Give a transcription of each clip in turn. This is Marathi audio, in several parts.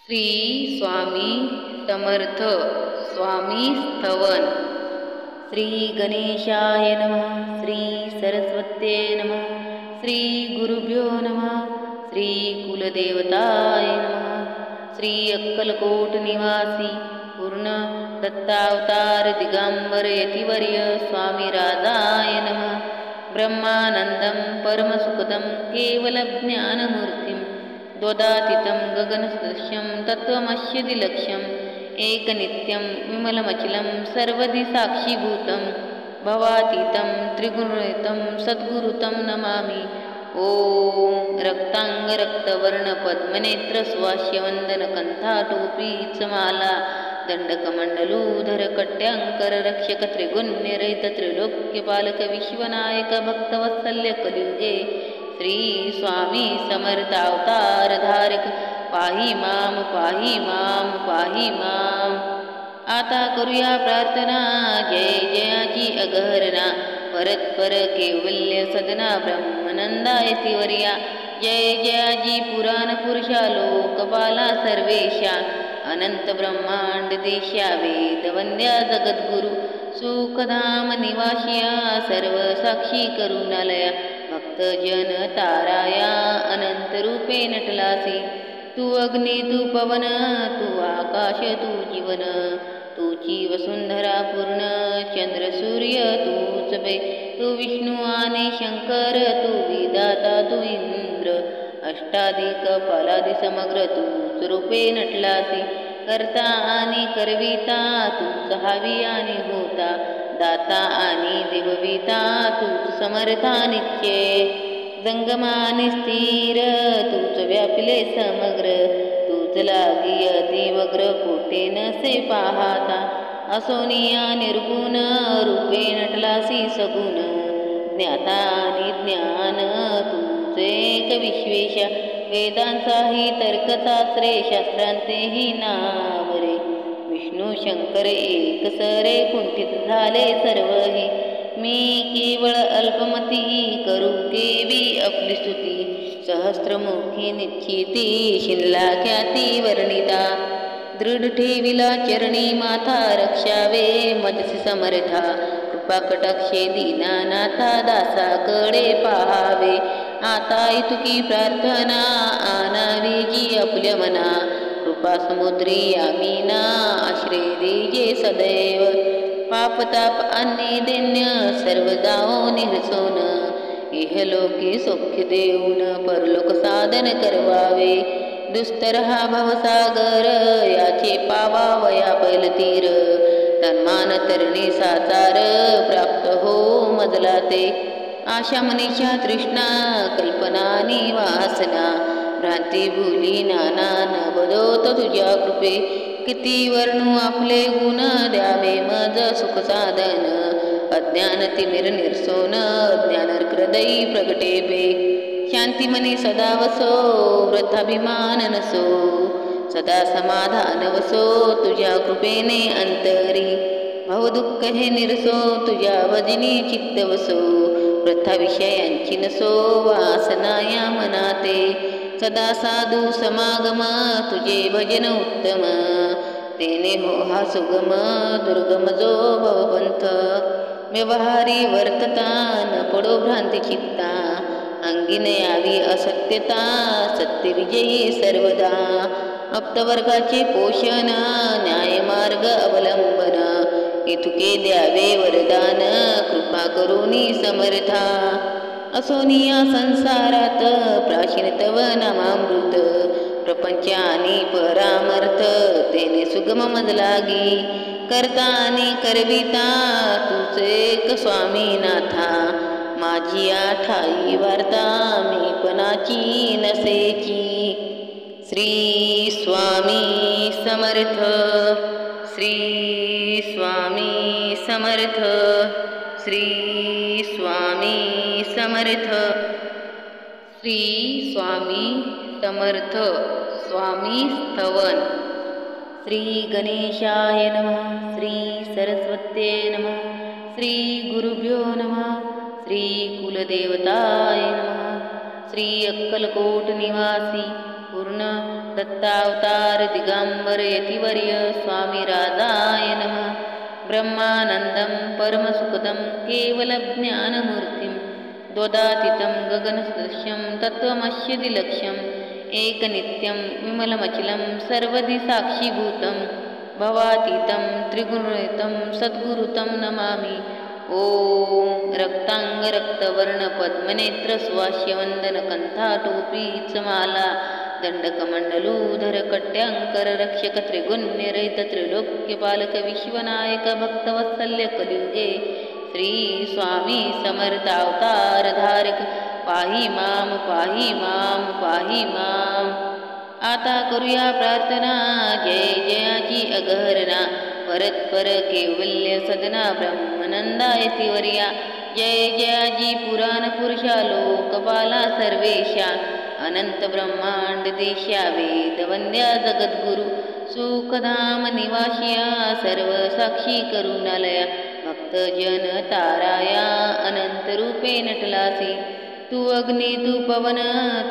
श्री स्वामी समर्थ स्वामी स्तवन। श्री गणेशाय नमः। श्री सरस्वत्ये नमः। श्री गुरुभ्यो नमः। श्री कुलदेवताय नमः। श्री अक्कलकोट निवासी पूर्ण दत्तावतार दिगंबर यतिवर्य स्वामी राजाय नमः। ब्रह्मानंदं परमसुखदं केवलज्ञानमूर्तिं द्वदातीतं गगनसदृश्यं तत्त्वमस्यदिलक्ष्यम् एकनित्यं विमलमचलं सर्वदि साक्षीभूतं भवातीतं त्रिगुणरहितं सद्गुरुतं नमामि। ॐ रक्ताङ्गरक्तवर्णपद्मनेत्रस्वास्यवन्दनकण्ठाटोपीचमाला दण्डकमण्डलूधर कट्याङ्कर रक्षक त्रिगुण्यरहित त्रैलोक्यपालक विश्वनायक भक्तवत्सल्य कलियुगे श्री स्वामी समर्थ अवतार धारक पाही माम पाही माम पाही माम। आता करूया प्रार्थना जय जयाची अगहरणा परत्पर कैवल्य सदना ब्रह्मनंदायती वर्या जय जयाजी पुराण पुरुषा लोकपाला सर्वेशा अनंत ब्रह्मांड देशा वेद वंद्या जगद्गुरु सुखधाम निवासिया सर्व साक्षी करुणालया भक्तजन ताराया अनंत रूपे नटलासी तू अग्नी तू पवन तू आकाश तू जीवन तूची वसुंधरा पूर्ण चंद्र सूर्य तूच बे तू विष्णू आणि शंकर तू विधाता तू इंद्र अष्टाधिक फलादि समग्र तूच रूपे नटलासी करता आणि करविता तूच हवी आणि होता दाता आणि देवविता तूच समर्था नित्य जंगमानि स्थिर तूच व्यापिले समग्र तूच लागी अतिवग्र कोठे नसे पाहता असोनिया निर्गुण रूपे नटलासी सगुण ज्ञाता आणि ज्ञान तूच एक विश्वेश वेदांचाही तर्कशास्त्रे शास्त्रांचेही नावरे विष्णू शंकर एक सरे कुंठित झाले सर्वही मी केवळ अल्पमती करू केवी आपली स्तुती सहस्त्रमुखी निश्चिती शिल्ला ख्याती वर्णिता दृढ ठेविला चरणी माथा रक्षावे मजसी समर्था कृपा कटाक्षे दीनानाथा दासाकडे पाहावे आता इतुकी प्रार्थना आनावी जी आपल्या मना कृपा समुद्री आमीना आश्रय देजे सदैव पापताप अन्य दैन्य सर्व जाओ निरसोन इहलोकी सौख्य देऊन परलोक साधन करवावे दुस्तर हा भवसागर याचे पावावया पैलतीर तन्मान तरणी साचार प्राप्त हो मजला ते आशा मनीषा तृष्णा कल्पना वासना भ्रांती भूली नाना न बदोत तुझ्या कृपे किती वर्णू आपले गुण द्यावे मज सुख साधन अज्ञान तिमिर निर्सोन ज्ञान हृदयी प्रगटेबे शांती मनी सदा वसो व्रताभिमान नसो सदा समाधान वसो तुझ्या कृपेने अंतरी भवदुःख हे निरसो तुझ्या भजनी चित्त वसो प्रथा विषयांची नसो वासना या मनाते सदा साधू समागम तुझे भजन उत्तम तेने हो हा सुगम दुर्गम जो भवपंथ व्यवहारी वर्तता न पडो भ्रांती चित्ता अंगीन यावी असत्यता सत्य विजयी सर्वदा अप्तवर्गाचे पोषण न्यायमार्ग अवलंबन इतुके द्यावे वरदान कृपा करुनी समर्था असोनिया संसारात प्राचीन तव नामामृत प्रपंच आणि परामर्थ तेने सुगम मजलागी करता आणि करविता तूच एक स्वामीनाथा माझी ठाई वार्ता मी पणाची नसेची श्री स्वामी समर्थ श्री स्वामी समर्थ श्री स्वामी समर्थ श्री स्वामी समर्थ स्वामी स्तवन। श्री गणेशाय नमः। श्री सरस्वत्ये नमः। श्री गुरुभ्यो नमः। श्री कुलदेवताय नमः। श्री अक्कलकोट निवासी पूर्ण दत्तावतार दिगंबर यतिवर्य स्वामी राजाय नमः। ब्रह्मानन्दं परमसुखदं केवलज्ञानमूर्तिं द्वदातीतं गगनसदृश्यं तत्त्वमस्यदिलक्ष्यम् एकनित्यं विमलमचलं सर्वदि साक्षीभूतं भवातीतं त्रिगुणरहितं सद्गुरुतं नमामि। ॐ रक्ताङ्गरक्तवर्णपद्मनेत्र सुवास्यवन्दनकण्ठाटोपीचमाला दण्डकमण्डलूधर कट्याङ्कररक्षक त्रिगुण्यरहित त्रैलोक्यपालक विश्वनायक भक्तवत्सल्य कलियुगे श्री स्वामी समर्थावतारधारक पाहि मां पाहि मां पाहि मां। आता करूया प्रार्थना जय जयाची अगहरणा परत्पर कैवल्य सदना ब्रह्मनंदायतिवर्या जय जयाजी पुराण पुरुषा लोकपाला सर्वेशा अनंत ब्रह्मांड देशा वेदवंद्या जगद्गुरु सुखधाम निवासिया सर्व साक्षी करुणालया भक्तजन ताराया अनंत रूपे नटलासी तू अग्नी तू पवन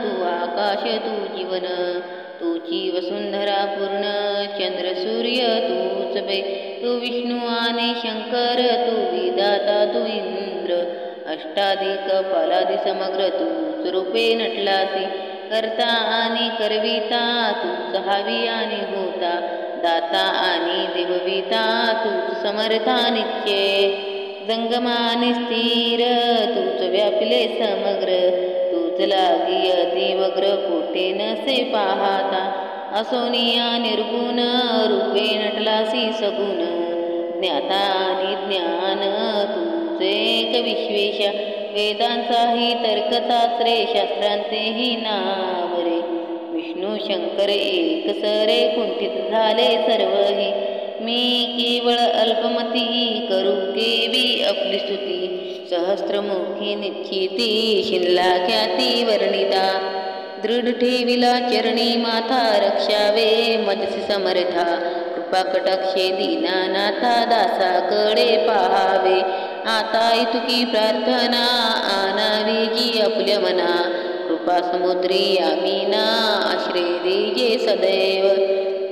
तू आकाश तू जीवन तुची वसुंधरा पूर्ण चंद्र सूर्य तूच बे तू विष्णू आणि शंकर तू विधाता तू इंद्र अष्टाधिक पालादि समग्र तूच रूपे नटलासी करता आणि करविता तूच हावी आणि होता दाता आणि देवविता तूच समर्था नित्य जंगमानि स्थिर तूच व्यापिले समग्र तूच लागी अतिवग्र कोटे नसे पाहता असोनिया निर्गुण रूपे नटलासी सगुण ज्ञाता आणि ज्ञान तूच एक विश्वेश वेदांचाही तर्कशास्त्रे शास्त्रांचेही नावरे विष्णू शंकर एक सरे कुंठित झाले सर्वही मी केवळ अल्पमती करू केवी आपली स्तुती सहस्त्रमुखी निश्चिती शिनला ख्याती वर्णिता दृढ ठेविला चरणी माथा रक्षावे मजसी समर्था कृपा कटाक्षे दीनानाथा दासाकडे पाहावे आता इतुकी प्रार्थना आनावी जी आपल्या मना कृपा समुद्री आमीना आश्रय देजे सदैव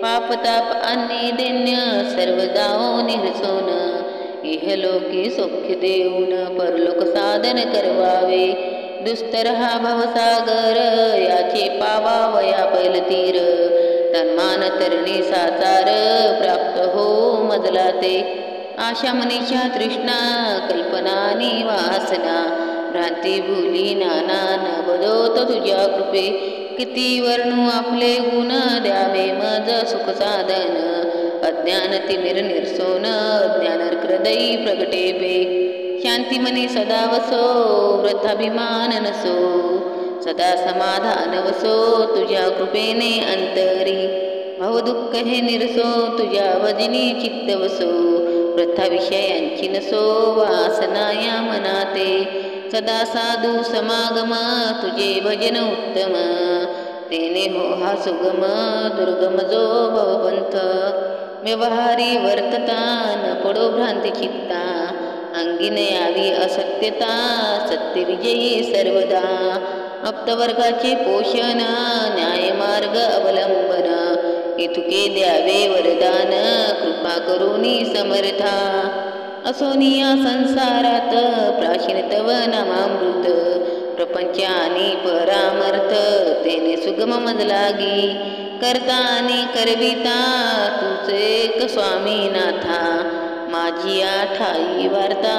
पापताप आणि दैन्य सर्व जाओ निरसोन इहलोकी सौख्य देऊन परलोक साधन करवावे दुस्तर हा भवसागर याचे पावावया पैलतीर तन्मान तरणी साचार प्राप्त हो मजला ते आशा मनीषा तृष्णा कल्पनानी वासना भ्रांती भूली नाना न बदोत तुझ्या कृपे किती वर्णू आपले गुण द्यावे मज सुख साधन अज्ञान तिमिर निरसोन ज्ञान हृदयी प्रगटे बे शांती मनी सदा वसो व्रताभिमान नसो सदा समाधान वसो तुझ्या कृपेने अंतरी भवदुःख हे निरसो तुझ्या वजनी चित्त वसो व्रता विषयांची नसो वासना या मनाते सदा साधू समागम तुझे भजन उत्तम तेने हो हा सुगम दुर्गम जो भवपंथ व्यवहारी वर्तता न पडो भ्रांती चित्ता अंगीन यावी असत्यता सत्य विजयी सर्वदा अप्तवर्गाचे पोषण न्यायमार्ग अवलंबन इतुके द्यावे वरदान कृपा करुणी समर्था असोनिया संसारात प्राचीन तव नामामृत प्रपंच आणि परामर्थ तेने सुगम मजलागी करता आणि करविता तुझे एक स्वामीनाथा माझी ठाई वार्ता